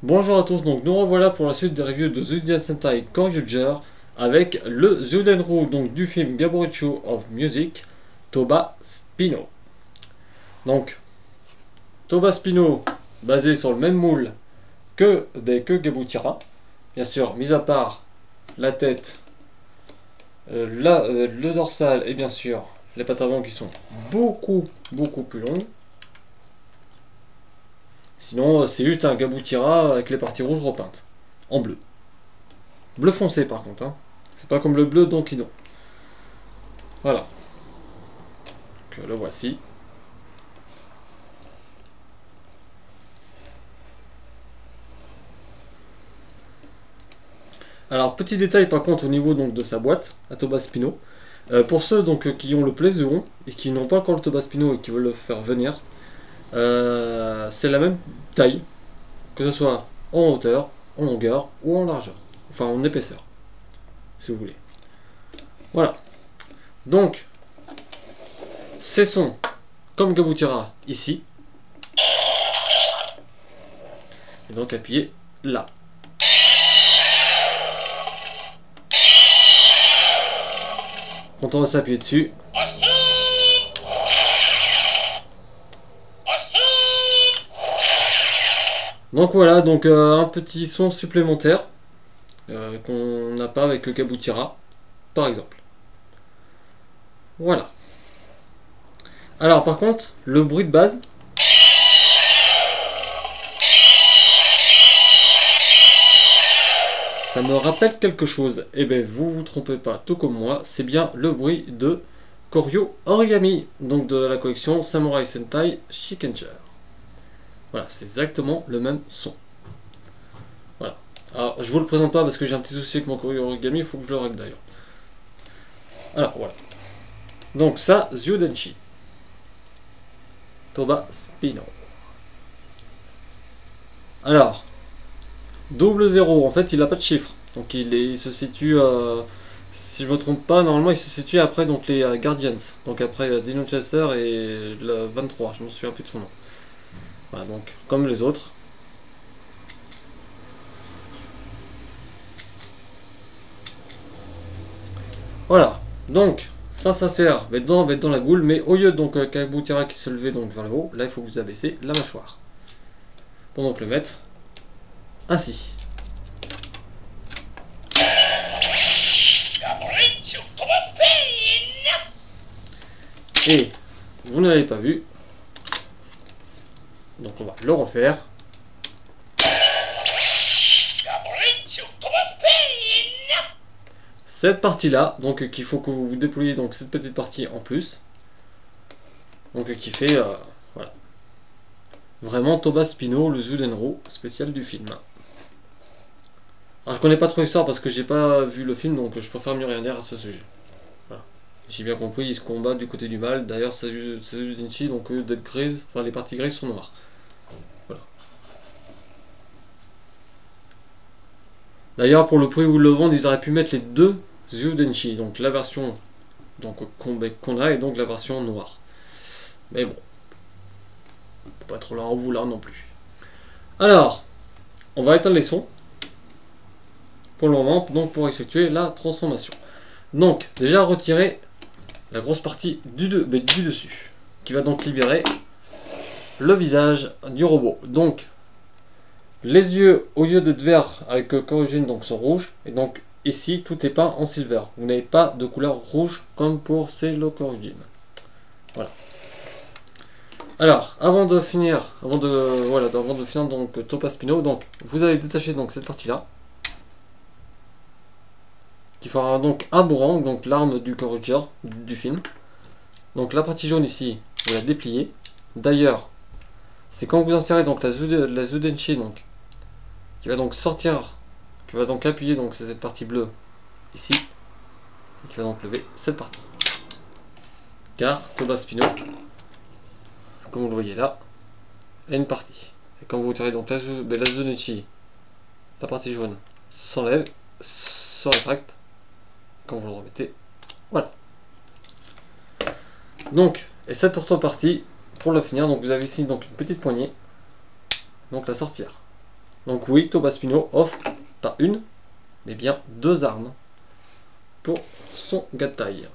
Bonjour à tous, donc nous revoilà pour la suite des reviews de Zudia Sentai Kyouger avec le Zudenru donc du film Gaborichu of Music, Toba Spino. Donc, Toba Spino, basé sur le même moule que Gabutira, bien sûr, mis à part la tête, le dorsal et bien sûr les pattes avant qui sont beaucoup plus longues. Sinon, c'est juste un Gabutira avec les parties rouges repeintes, en bleu. Bleu foncé par contre, hein. C'est pas comme le bleu d'Onkino. Voilà. Donc, le voici. Alors, petit détail par contre au niveau donc, de sa boîte, à Toba Spino. Pour ceux donc, qui ont le plaiseront et qui n'ont pas encore le Toba Spino et qui veulent le faire venir, c'est la même taille, que ce soit en hauteur, en longueur ou en largeur. Enfin, en épaisseur, si vous voulez. Voilà. Donc, ces sons, comme Gabutira ici, et donc appuyez là. Quand on va s'appuyer dessus, donc voilà, donc un petit son supplémentaire qu'on n'a pas avec le Gabutira, par exemple. Voilà. Alors par contre, le bruit de base, ça me rappelle quelque chose. Eh bien, vous vous trompez pas, tout comme moi, c'est bien le bruit de Koryo Origami, donc de la collection Samurai Sentai Shikenja. Voilà, c'est exactement le même son. Voilà. Alors, je vous le présente pas parce que j'ai un petit souci avec mon Koryo Origami, il faut que je le règle d'ailleurs. Alors, voilà. Donc ça, Zyudenshi. Toba Spino. Alors, double 0, en fait il n'a pas de chiffre. Donc il se situe, si je me trompe pas, normalement il se situe après donc, les Guardians. Donc après Dino Chaser et le 23, je me souviens plus de son nom. Voilà, donc comme les autres. Voilà, donc ça sert mettre dans la goule, mais au lieu donc Kabutira qui se levait donc vers le haut, là il faut que vous abaissez la mâchoire. Pour donc le mettre ainsi. Et vous ne l'avez pas vu, donc on va le refaire. Cette partie là, donc qu'il faut que vous déployiez donc cette petite partie en plus, donc qui fait voilà, vraiment Toba Spino, le Zudenru spécial du film. Alors je connais pas trop l'histoire parce que j'ai pas vu le film, donc je préfère mieux rien dire à ce sujet. Voilà. J'ai bien compris, il se combat du côté du mal. D'ailleurs, Zenshi, donc d'être grise, enfin les parties grises sont noires. Voilà. D'ailleurs, pour le prix où ils le vendent, ils auraient pu mettre les deux Zyudenshi, donc la version donc qu'on a et donc la version noire. Mais bon, faut pas trop leur en vouloir non plus. Alors, on va éteindre les sons pour le moment, donc pour effectuer la transformation. Donc, déjà retirer la grosse partie du dessus, qui va donc libérer le visage du robot. Donc, les yeux, au lieu d'être verts avec Corrigine, donc sont rouges, et donc ici tout est peint en silver. Vous n'avez pas de couleur rouge comme pour Sailor Corrigine. Voilà. Alors, avant de finir donc Toba Spino, donc vous allez détacher donc cette partie-là, qui fera donc un boomerang, donc l'arme du Corriger du film. Donc la partie jaune ici, vous la dépliez. D'ailleurs, c'est quand vous insérez donc la Zudenshi, donc qui va donc sortir, qui va donc appuyer donc c'est cette partie bleue ici, et qui va donc lever cette partie. Car Toba Spino, comme vous le voyez là, a une partie. Et quand vous tirez donc la Zudenshi, la partie jaune s'enlève, se rétracte. Quand vous le remettez, voilà. Donc, et cette autre partie, pour le finir, donc vous avez ici donc une petite poignée, donc la sortir. Donc oui, Tobaspino offre pas une, mais bien 2 armes pour son Gatai.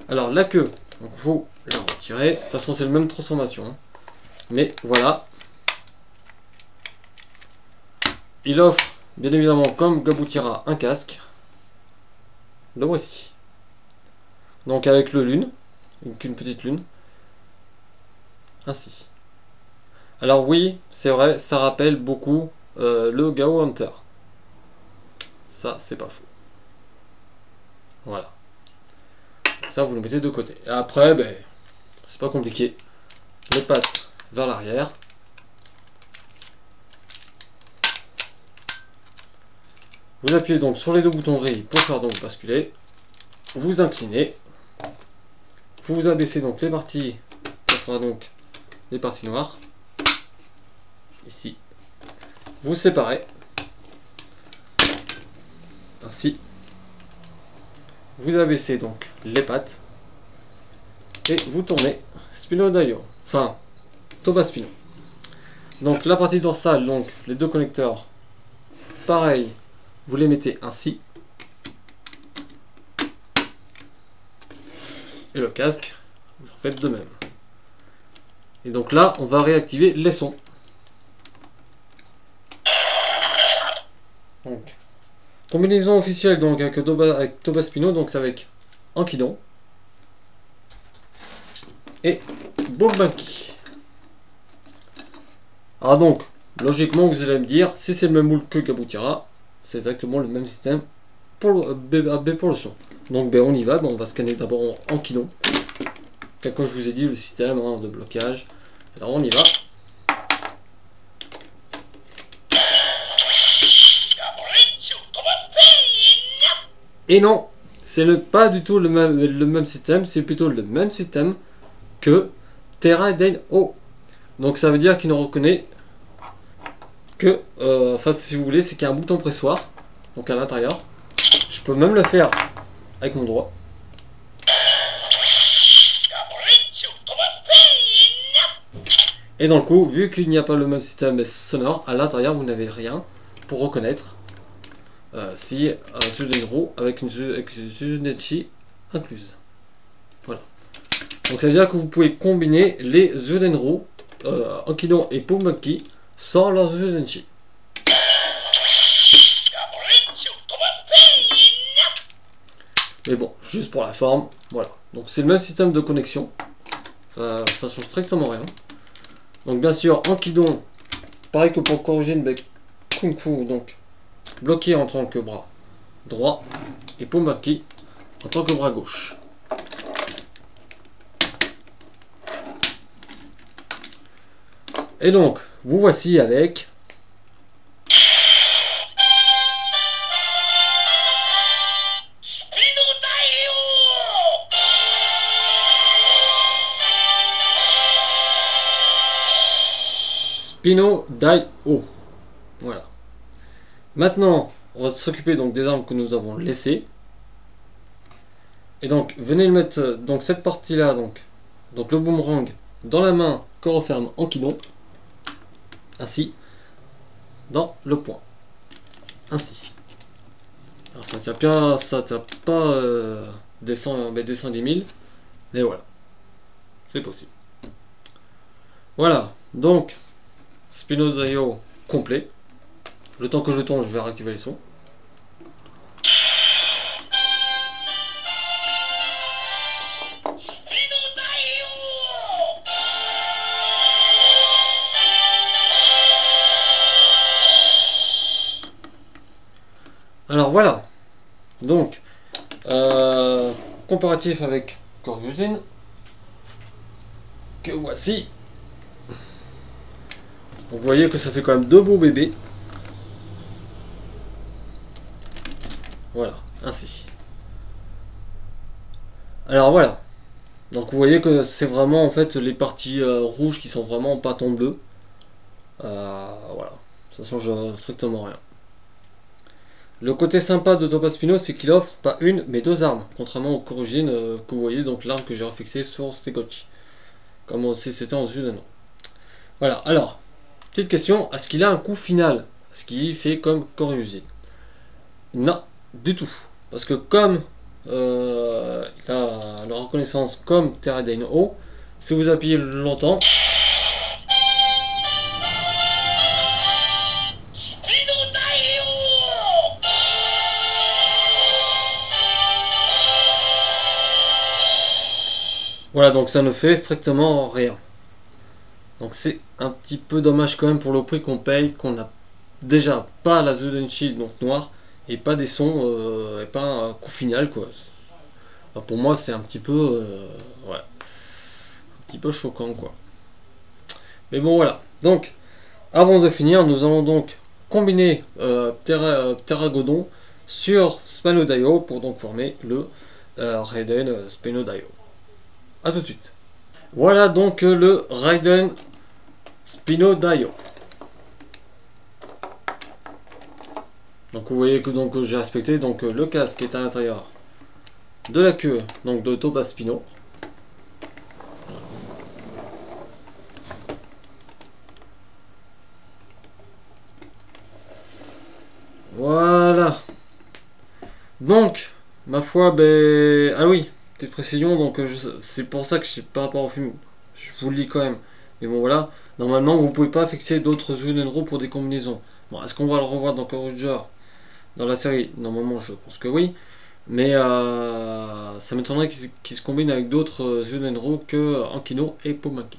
Alors la queue, il faut la retirer. De toute façon, c'est la même transformation. Hein. Mais voilà. Il offre, bien évidemment, comme Gaboutira, un casque. Le voici. Donc avec le lune, une petite lune. Ainsi. Alors oui, c'est vrai, ça rappelle beaucoup le Gao Hunter. Ça, c'est pas faux. Voilà. Ça, vous le mettez de côté. Et après, ben, c'est pas compliqué. Les pattes vers l'arrière. Vous appuyez donc sur les deux boutons gris pour faire donc basculer. Vous inclinez. Vous abaissez donc les parties. Ça fera donc les parties noires. Ici. Vous séparez. Ainsi. Vous abaissez donc les pattes. Et vous tournez Spino Daio. Enfin, Tobaspino. Donc la partie dorsale, donc les deux connecteurs, pareil, vous les mettez ainsi. Et le casque, vous en faites de même. Et donc là, on va réactiver les sons. Donc, combinaison officielle donc avec Tobaspino, donc c'est avec Ankidon et Bombaki. Alors donc, logiquement, vous allez me dire, si c'est le même moule que Gaboutira, c'est exactement le même système pour B pour le son. Donc ben, on y va, on va scanner d'abord Ankidon. Comme je vous ai dit, le système hein, de blocage. Alors on y va. Et non, c'est pas du tout le même système, c'est plutôt le même système que Terra Dane O. Donc ça veut dire qu'il ne reconnaît que, enfin si vous voulez, c'est qu'il y a un bouton pressoir, donc à l'intérieur. Je peux même le faire avec mon doigt. Et dans le coup, vu qu'il n'y a pas le même système sonore, à l'intérieur vous n'avez rien pour reconnaître si Zudenro avec une Zudenchi incluse. Voilà. Donc ça veut dire que vous pouvez combiner les Zudenro, Ankidon et Bombaki sans leur Zudenchi. Mais bon, juste pour la forme, voilà. Donc c'est le même système de connexion. Ça change strictement rien. Donc bien sûr, Ankidon, pareil que pour Korujin, Kung Fu, donc bloqué en tant que bras droit, et Bombaki en tant que bras gauche. Et donc, vous voici avec Spino Daio. Voilà. Maintenant, on va s'occuper donc des armes que nous avons laissées. Et donc, venez le mettre donc cette partie-là, donc le boomerang dans la main que referme Ankidon. Ainsi, dans le poing. Ainsi. Alors ça tient bien, ça tient pas des 110 000, mais voilà. C'est possible. Voilà. Donc, Spino Daio complet. Le temps que je tourne, je vais réactiver les sons. Alors voilà. Donc, comparatif avec Korujin, que voici. Donc vous voyez que ça fait quand même deux beaux bébés. Voilà, ainsi. Alors voilà. Donc vous voyez que c'est vraiment en fait les parties rouges qui sont vraiment peintes en bleu. Voilà, ça change strictement rien. Le côté sympa de Tobaspino, c'est qu'il offre pas une mais deux armes, contrairement au Korujin que vous voyez, donc l'arme que j'ai refixée sur Stegochi, comme si c'était en Zudano. Voilà, alors, petite question, est-ce qu'il a un coup final ce qui fait comme Koryuji. Non, du tout. Parce que comme il a la reconnaissance comme Terraden O, si vous appuyez longtemps, voilà, donc ça ne fait strictement rien. Donc c'est un petit peu dommage quand même pour le prix qu'on paye, qu'on n'a déjà pas la Zudenshi donc noire, et pas des sons, et pas un coup final quoi. Enfin, pour moi c'est un petit peu, ouais, un petit peu choquant quoi. Mais bon voilà, donc avant de finir, nous allons donc combiner Pteragodon sur Spinodaio pour donc former le Raiden Spinodaio. A tout de suite. Voilà donc le Raiden Spinodaio. Donc vous voyez que donc j'ai respecté donc le casque est à l'intérieur de la queue donc de Toba Spino. Voilà. Donc ma foi ben ah oui, petite précision donc c'est pour ça que par rapport au film je vous le dis quand même. Mais bon voilà, normalement vous pouvez pas fixer d'autres Zudenro pour des combinaisons. Bon, est-ce qu'on va le revoir dans Koruger dans la série? Normalement je pense que oui. Mais ça m'étonnerait qu'il se combine avec d'autres Zudenro que Ankino et Pomaki.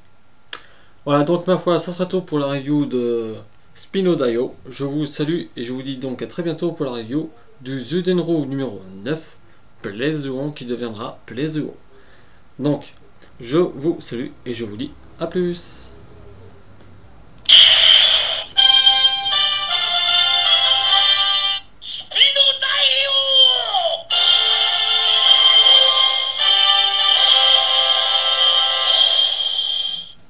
Voilà, donc ma foi, ça sera tout pour la review de Spinodaio. Je vous salue et je vous dis donc à très bientôt pour la review du Zudenro numéro 9, Blaze de Haut, qui deviendra Blaze de Haut. Donc, je vous salue et je vous dis à plus.